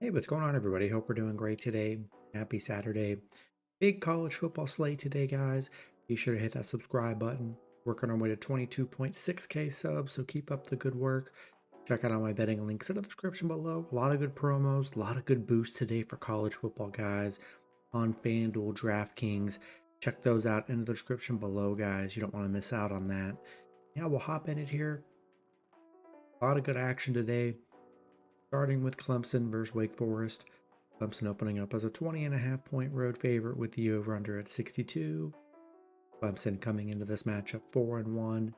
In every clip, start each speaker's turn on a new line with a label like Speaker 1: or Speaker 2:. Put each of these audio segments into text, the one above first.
Speaker 1: Hey, what's going on, everybody? Hope we're doing great today. Happy Saturday. Big college football slate today, guys. Be sure to hit that subscribe button. Working our way to 22.6K subs, so keep up the good work. Check out all my betting links in the description below. A lot of good promos, a lot of good boosts today for college football, guys, on FanDuel, DraftKings. Check those out in the description below, guys. You don't want to miss out on that. Yeah, we'll hop in it here. A lot of good action today, starting with Clemson versus Wake Forest. Clemson opening up as a 20.5-point road favorite with the over-under at 62. Clemson coming into this matchup 4-1.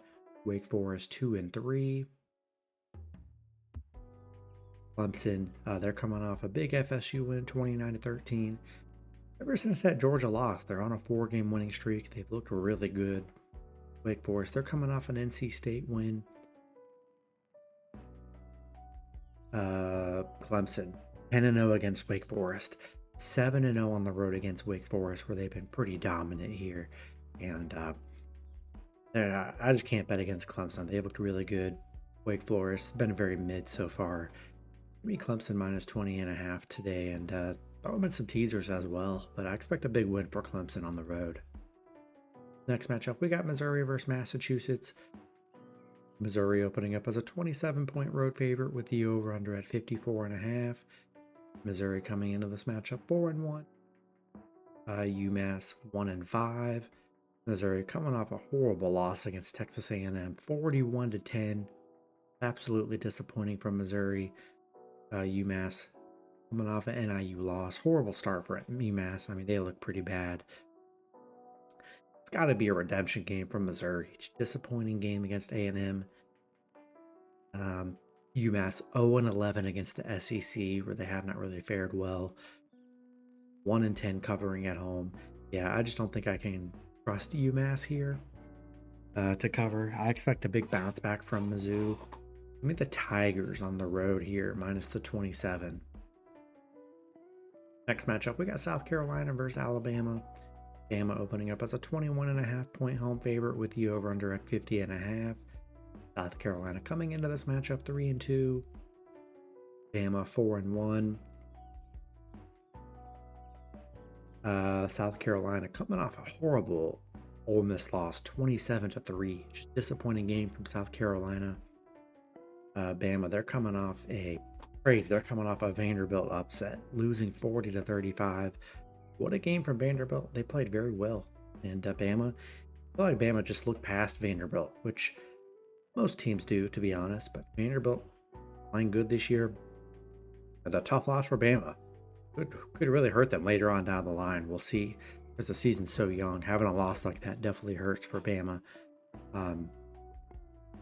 Speaker 1: Wake Forest 2-3. Clemson, they're coming off a big FSU win, 29-13. Ever since that Georgia loss, they're on a 4-game winning streak. They've looked really good. Wake Forest, they're coming off an NC State win. Clemson 10-0 against Wake Forest, 7-0 on the road against Wake Forest, where they've been pretty dominant here. And I just can't bet against Clemson. They looked really good. Wake Forest been very mid so far. Give me Clemson minus 20.5 today, and throw in some teasers as well. But I expect a big win for Clemson on the road. Next matchup, we got Missouri versus Massachusetts. Missouri opening up as a 27-point road favorite with the over-under at 54.5. Missouri coming into this matchup 4-1. UMass 1-5. Missouri coming off a horrible loss against Texas A&M, 41-10. Absolutely disappointing from Missouri. UMass coming off an NIU loss. Horrible start for UMass. I mean, they look pretty bad. It's got to be a redemption game from Missouri. Disappointing game against A&M. UMass 0-11 against the SEC, where they have not really fared well. 1-10 covering at home. Yeah, I just don't think I can trust UMass here to cover. I expect a big bounce back from Mizzou. Give me the Tigers on the road here, minus the 27. Next matchup, we got South Carolina versus Alabama. Bama opening up as a 21.5-point home favorite with the over-under at 50.5. South Carolina coming into this matchup 3-2. Bama 4-1. South Carolina coming off a horrible Ole Miss loss, 27-3. Just disappointing game from South Carolina. Bama, they're coming off a Vanderbilt upset, losing 40-35. What a game from Vanderbilt. They played very well. And Bama, I feel like Bama just looked past Vanderbilt, which most teams do, to be honest. But Vanderbilt playing good this year. And a tough loss for Bama. Could really hurt them later on down the line. We'll see, because the season's so young. Having a loss like that definitely hurts for Bama.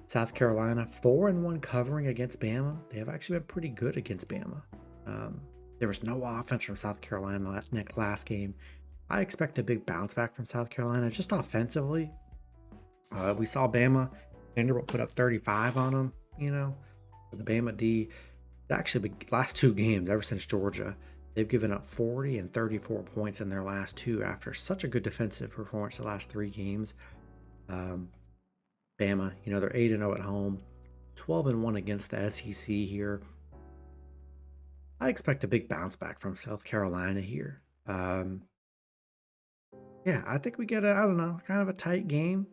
Speaker 1: South Carolina 4-1 covering against Bama. They have actually been pretty good against Bama. There was no offense from South Carolina last game. I expect a big bounce back from South Carolina, just offensively. We saw Vanderbilt put up 35 on them. The Bama D. Actually, the last two games ever since Georgia, they've given up 40 and 34 points in their last two after such a good defensive performance the last three games. Bama, they're 8-0 at home, 12-1 against the SEC here. I expect a big bounce back from South Carolina here. Yeah, I think we get kind of a tight game.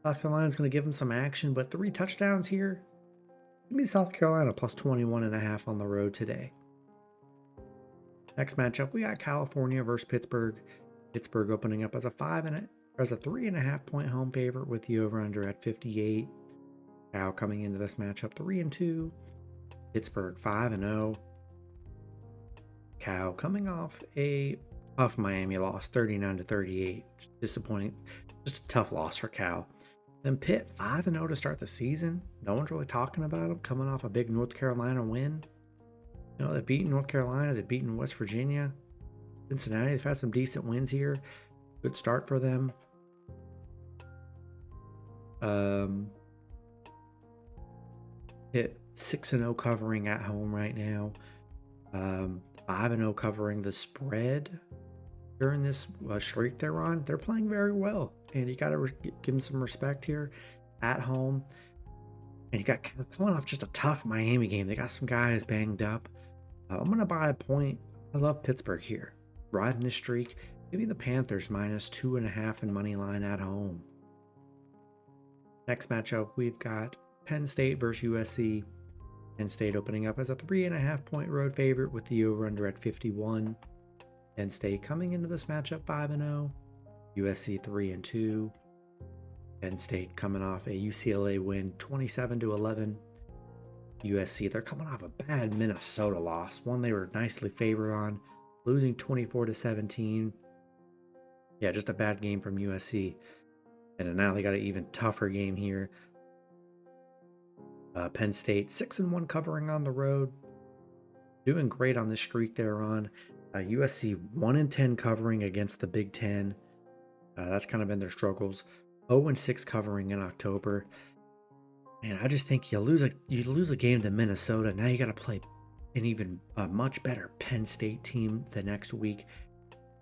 Speaker 1: South Carolina's going to give them some action, but 3 touchdowns here. Give me South Carolina plus 21.5 on the road today. Next matchup, we got California versus Pittsburgh. Pittsburgh opening up as a 3.5-point home favorite with the over-under at 58. Cal coming into this matchup 3-2. Pittsburgh 5-0. Cal coming off a tough Miami loss, 39-38. Disappointing. Just a tough loss for Cal. Then Pitt 5-0 to start the season. No one's really talking about them, coming off a big North Carolina win. They've beaten North Carolina, they've beaten West Virginia, Cincinnati. They've had some decent wins here. Good start for them. Pitt 6-0 covering at home right now. 5-0 covering the spread during this streak they're on. They're playing very well, and you got to give them some respect here at home. And you got coming off just a tough Miami game. They got some guys banged up. I'm going to buy a point. I love Pittsburgh here. Riding this streak. Give me the Panthers minus 2.5 in money line at home. Next matchup, we've got Penn State versus USC. Penn State opening up as a 3.5 point road favorite with the over-under at 51. Penn State coming into this matchup 5-0. USC 3-2. Penn State coming off a UCLA win 27-11. USC, they're coming off a bad Minnesota loss, one they were nicely favored on, losing 24-17. Yeah, just a bad game from USC. And now they got an even tougher game here. Penn State 6-1 covering on the road, doing great on this streak they're on. USC 1-10 covering against the Big Ten. That's kind of been their struggles. 0-6 covering in October. And I just think you lose a game to Minnesota. Now you got to play an even much better Penn State team the next week.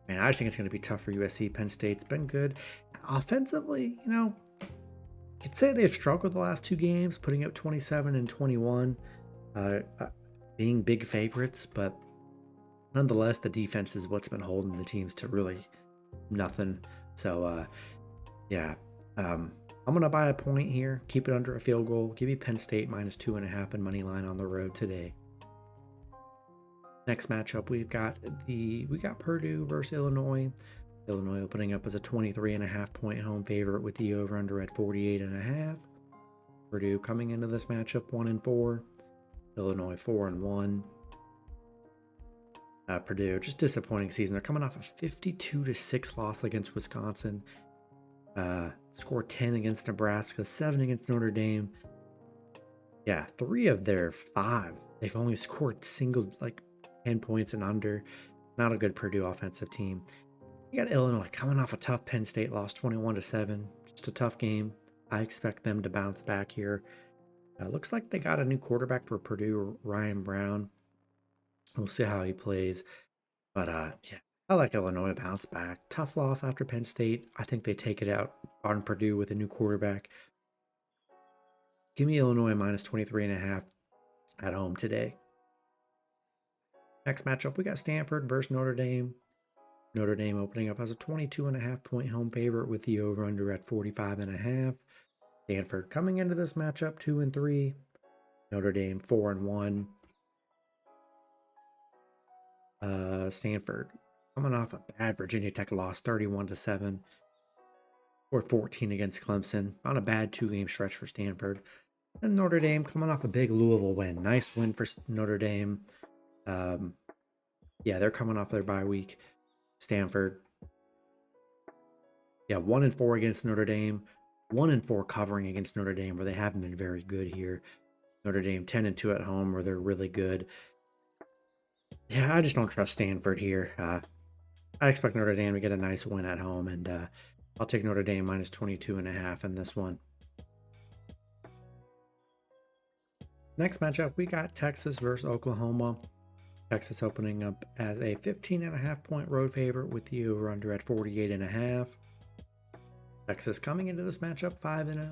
Speaker 1: Man, I just think it's going to be tough for USC. Penn State's been good offensively. I'd say they've struggled the last two games, putting up 27 and 21, being big favorites. But nonetheless, the defense is what's been holding the teams to really nothing. So, yeah. I'm going to buy a point here, keep it under a field goal, give me Penn State minus 2.5 in money line on the road today. Next matchup, we got Purdue versus Illinois. Illinois opening up as a 23.5 point home favorite with the over under at 48.5. Purdue coming into this matchup 1-4. Illinois 4-1. Purdue, just disappointing season. They're coming off a 52-6 loss against Wisconsin. Scored 10 against Nebraska, 7 against Notre Dame. Yeah, 3 of their 5. They've only scored 10 points and under. Not a good Purdue offensive team. You got Illinois coming off a tough Penn State loss, 21-7. Just a tough game. I expect them to bounce back here. Looks like they got a new quarterback for Purdue, Ryan Brown. We'll see how he plays. But yeah, I like Illinois bounce back. Tough loss after Penn State. I think they take it out on Purdue with a new quarterback. Give me Illinois minus 23.5 at home today. Next matchup, we got Stanford versus Notre Dame. Notre Dame opening up as a 22.5 point home favorite with the over-under at 45.5. Stanford coming into this matchup 2-3. Notre Dame 4-1. Stanford coming off a bad Virginia Tech loss, 31-7, or 14 against Clemson. On a bad 2-game stretch for Stanford. And Notre Dame coming off a big Louisville win. Nice win for Notre Dame. Yeah, they're coming off their bye week. Stanford, yeah, 1-4 against Notre Dame. 1-4 covering against Notre Dame, where they haven't been very good here. Notre Dame 10-2 at home, where they're really good. Yeah, I just don't trust Stanford here. I expect Notre Dame to get a nice win at home, and I'll take Notre Dame minus 22.5 in this one. Next matchup, we got Texas versus Oklahoma. Texas opening up as a 15.5 point road favorite with the over-under at 48.5. Texas coming into this matchup 5-0.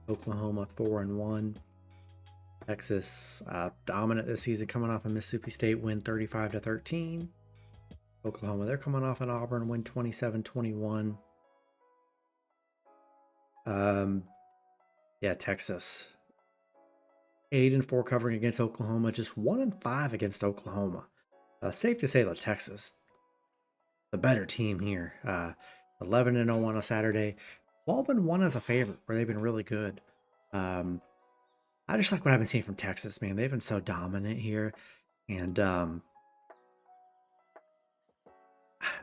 Speaker 1: Oklahoma 4-1. Texas dominant this season, coming off a Mississippi State win 35-13. Oklahoma, they're coming off an Auburn win 27-21. Yeah, Texas 8-4 covering against Oklahoma, just 1-5 against Oklahoma. Safe to say that Texas, the better team here. 11-0 on a Saturday, 12-1 as a favorite, where they've been really good. I just like what I've been seeing from Texas, man. They've been so dominant here, and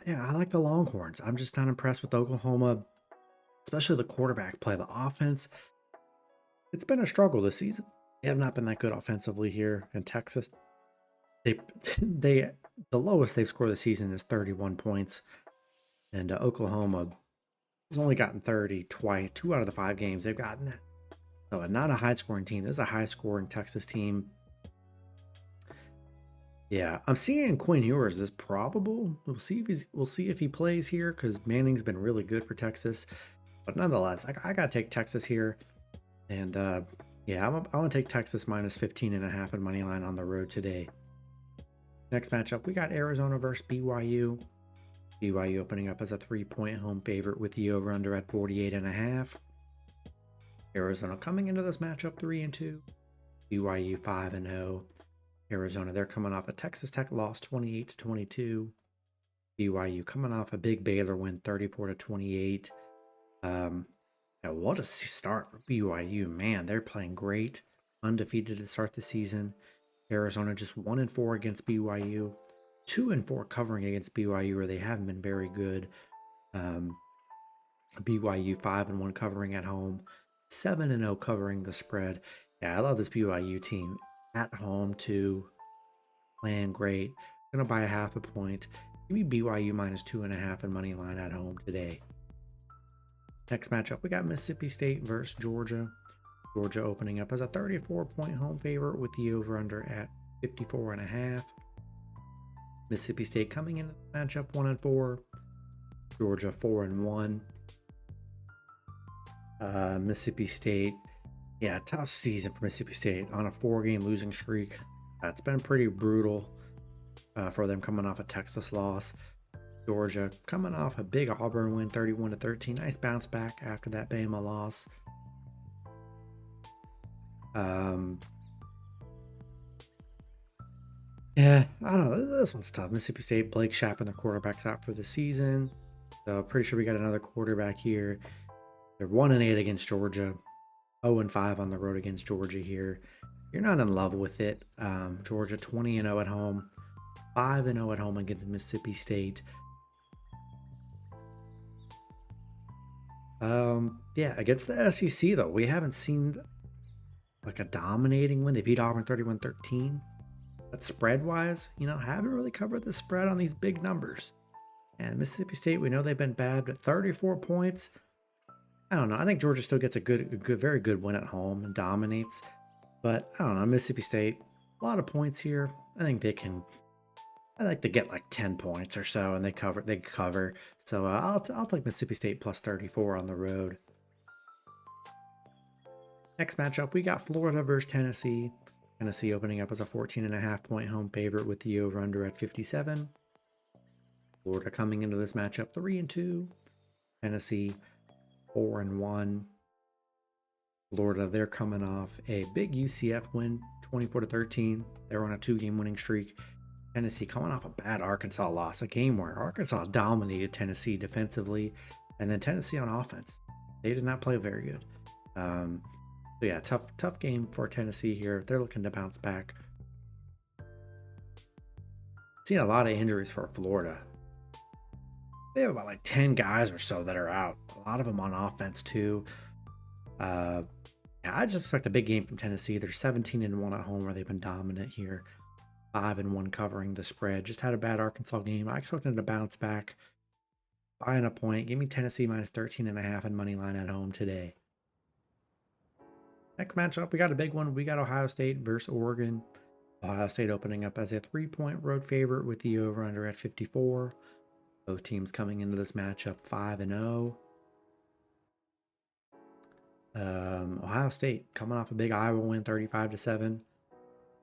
Speaker 1: yeah, I like the Longhorns. I'm just not impressed with Oklahoma, especially the quarterback play. The offense, it's been a struggle this season. They have not been that good offensively here in Texas. The lowest they've scored this season is 31 points, and Oklahoma has only gotten 30 twice. 2 out of the 5 games they've gotten that. So not a high-scoring team. This is a high-scoring Texas team. Yeah, I'm seeing Quinn Ewers is probable. We'll see if he plays here, because Manning's been really good for Texas. But nonetheless, I gotta take Texas here, and yeah, I want to take Texas minus 15.5 in money line on the road today. Next matchup, we got Arizona versus BYU. BYU opening up as a 3-point home favorite with the over-under at 48.5. Arizona coming into this matchup 3-2. BYU 5-0. Arizona, they're coming off a Texas Tech loss 28-22. BYU coming off a big Baylor win 34-28. What a start for BYU. Man, they're playing great. Undefeated to start the season. Arizona just 1-4 against BYU. 2-4 covering against BYU, where they haven't been very good. BYU 5-1 covering at home. 7-0 covering the spread. Yeah, I love this BYU team at home too. Playing great. Gonna buy a half a point. Give me BYU minus 2.5 and money line at home today. Next matchup, we got Mississippi State versus Georgia. Georgia opening up as a 34-point home favorite with the over-under at 54.5. Mississippi State coming into the matchup 1-4. Georgia 4-1. Mississippi State, yeah, tough season for Mississippi State on a 4-game losing streak. It's been pretty brutal for them coming off a Texas loss. Georgia coming off a big Auburn win 31-13. Nice bounce back after that Bama loss. Yeah, I don't know. This one's tough. Mississippi State, Blake Shapen, the quarterback's out for the season. So pretty sure we got another quarterback here. They're 1-8 against Georgia. 0-5 on the road against Georgia here. You're not in love with it. Georgia 20-0 at home. 5-0 at home against Mississippi State. Yeah, against the SEC though, we haven't seen like a dominating win. They beat Auburn 31-13. But spread-wise, haven't really covered the spread on these big numbers. And Mississippi State, we know they've been bad, but 34 points. I don't know. I think Georgia still gets a very good win at home and dominates. But I don't know. Mississippi State, a lot of points here. I think they can. I like to get like 10 points or so, and they cover. So I'll take Mississippi State plus 34 on the road. Next matchup, we got Florida versus Tennessee. Tennessee opening up as a 14.5-point home favorite with the over/under at 57. Florida coming into this matchup 3-2. Tennessee 4-1. Florida, they're coming off a big UCF win 24-13. They're on a 2-game winning streak. Tennessee coming off a bad Arkansas loss, a game where Arkansas dominated Tennessee defensively, and then Tennessee on offense. They did not play very good. So yeah, tough game for Tennessee here. They're looking to bounce back. Seen a lot of injuries for Florida. They have about like 10 guys or so that are out. A lot of them on offense too. Yeah, I just expect a big game from Tennessee. They're 17-1 at home, where they've been dominant here. 5-1 covering the spread. Just had a bad Arkansas game. I expect them to bounce back. Buying a point. Give me Tennessee minus 13.5 and money line at home today. Next matchup, we got a big one. We got Ohio State versus Oregon. Ohio State opening up as a 3-point road favorite with the over/under at 54. Both teams coming into this matchup 5-0. Ohio State coming off a big Iowa win 35-7.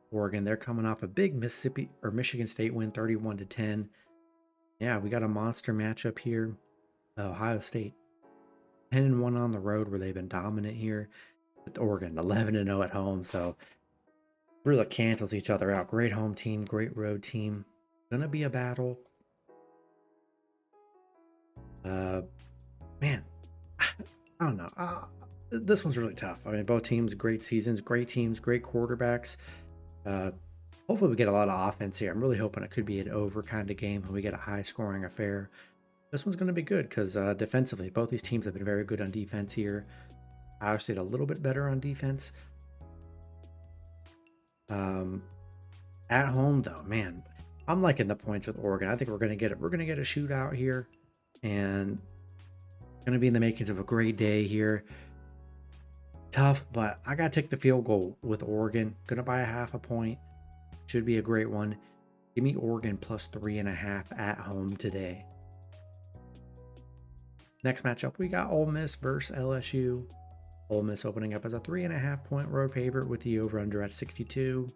Speaker 1: Oregon, they're coming off a big Michigan State win 31-10. Yeah, we got a monster matchup here. Ohio State 10-1 on the road, where they've been dominant here. With Oregon 11-0 at home, so really cancels each other out. Great home team, great road team. Gonna be a battle. Man, I don't know. This one's really tough. I mean, both teams, great seasons, great teams, great quarterbacks. Hopefully we get a lot of offense here. I'm really hoping it could be an over kind of game when we get a high scoring affair. This one's going to be good because defensively, both these teams have been very good on defense here. Ohio State a little bit better on defense. At home though, man, I'm liking the points with Oregon. I think we're gonna get it. We're gonna get a shootout here, and gonna be in the makings of a great day here. Tough, but I gotta take the field goal with Oregon. Gonna buy a half a point. Should be a great one. Give me Oregon plus 3.5 at home today. Next matchup, we got Ole Miss versus LSU. Ole Miss opening up as a 3.5-point road favorite with the over/under at 62.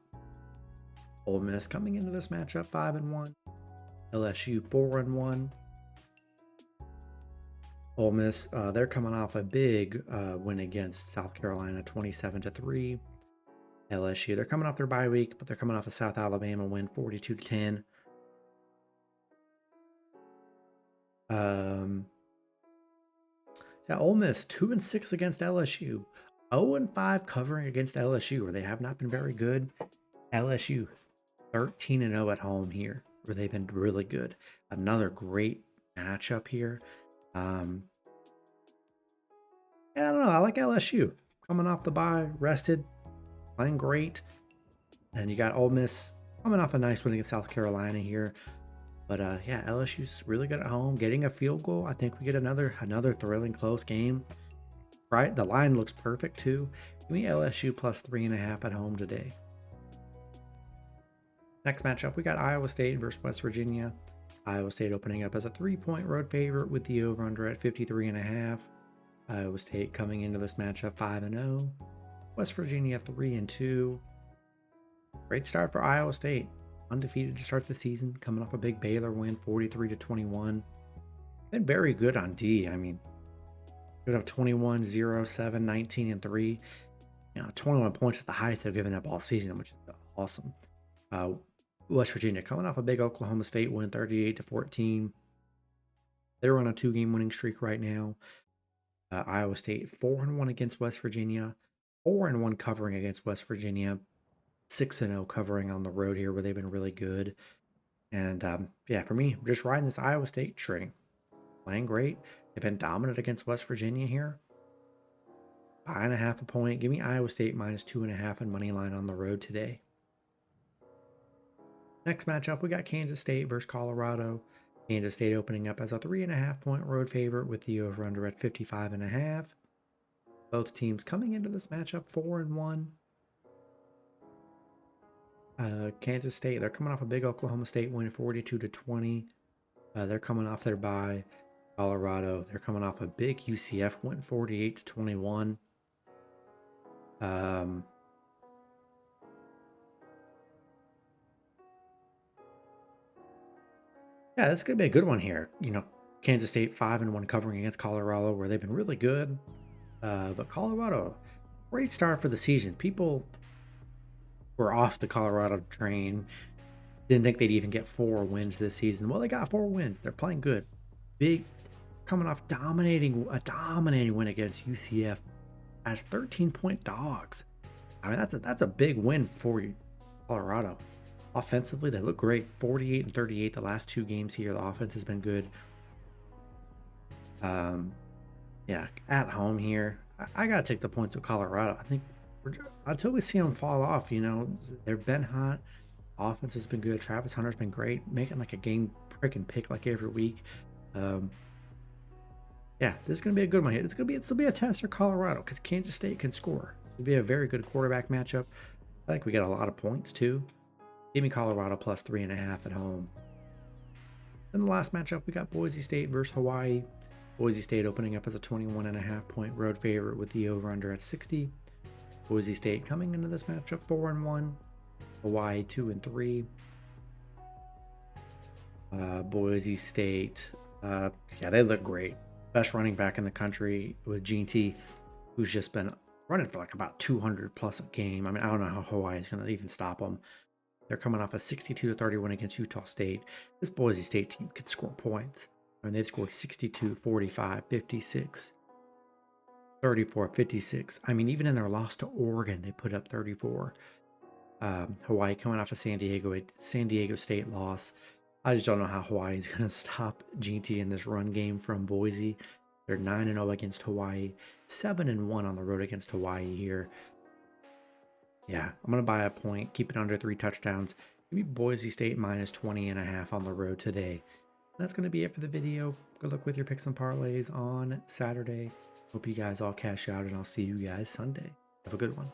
Speaker 1: Ole Miss coming into this matchup 5-1. LSU 4-1. Ole Miss, they're coming off a big win against South Carolina, 27-3. LSU, they're coming off their bye week, but they're coming off a South Alabama win, 42-10. Yeah, Ole Miss 2-6 against LSU, 0-5 covering against LSU, where they have not been very good. LSU 13-0 at home here, where they've been really good. Another great matchup here. Yeah, I don't know. I like LSU coming off the bye, rested, playing great, and you got Ole Miss coming off a nice win against South Carolina here. But yeah, LSU's really good at home, getting a field goal. I think we get another thrilling close game. Right, the line looks perfect too. Give me LSU plus 3.5 at home today. Next matchup, we got Iowa State versus West Virginia. Iowa State opening up as a 3-point road favorite with the over/under at 53.5. Iowa State coming into this matchup 5-0. West Virginia 3-2. Great start for Iowa State. Undefeated to start the season, coming off a big Baylor win, 43-21. Been very good on D. I mean, good up 21, 0, 7, 19, and 3. 21 points is the highest they've given up all season, which is awesome. West Virginia coming off a big Oklahoma State win, 38-14. They're on a 2-game winning streak right now. Iowa State 4-1 against West Virginia, 4-1 covering against West Virginia, 6-0 covering on the road here, where they've been really good. And yeah, for me, just riding this Iowa State train, playing great. They've been dominant against West Virginia here. 5.5 a point. Give me Iowa State minus 2.5 and money line on the road today. Next matchup, we got Kansas State versus Colorado. Kansas State opening up as a 3.5-point road favorite with the over/under at 55.5. Both teams coming into this matchup 4-1. Kansas State, they're coming off a big Oklahoma State win, 42-20. They're coming off their bye. Colorado, they're coming off a big UCF win, 48-21. Yeah, this is going to be a good one here. Kansas State 5-1 covering against Colorado, where they've been really good. But Colorado, great start for the season. People were off the Colorado train. Didn't think they'd even get 4 wins this season. Well, they got 4 wins. They're playing good. Big, coming off a dominating win against UCF as 13-point dogs. I mean, that's a big win for Colorado. Offensively, they look great. 48-38 the last 2 games here. The offense has been good. Yeah, at home here, I gotta take the points with Colorado. I think until we see them fall off, they've been hot. Offense has been good. Travis Hunter's been great, making like a game freaking pick like every week. Yeah, this is gonna be a good one here. This will be a test for Colorado because Kansas State can score. It'll be a very good quarterback matchup. I think we get a lot of points too. Give me Colorado plus 3.5 at home. Then the last matchup, we got Boise State versus Hawaii. Boise State opening up as a 21.5-point road favorite with the over/under at 60. Boise State coming into this matchup 4-1. Hawaii 2-3. Boise State, yeah, they look great. Best running back in the country with GT, who's just been running for like about 200 plus a game. I mean, I don't know how Hawaii is going to even stop them. They're coming off a 62-31 against Utah State. This Boise State team can score points. I mean, they've scored 62, 45, 56, 34, 56. I mean, even in their loss to Oregon, they put up 34. Hawaii coming off a San Diego State loss. I just don't know how Hawaii is going to stop GT in this run game from Boise. They're 9-0 against Hawaii, 7-1 on the road against Hawaii here. Yeah, I'm going to buy a point, keep it under 3 touchdowns. Give me Boise State minus 20.5 on the road today. That's going to be it for the video. Good luck with your picks and parlays on Saturday. Hope you guys all cash out, and I'll see you guys Sunday. Have a good one.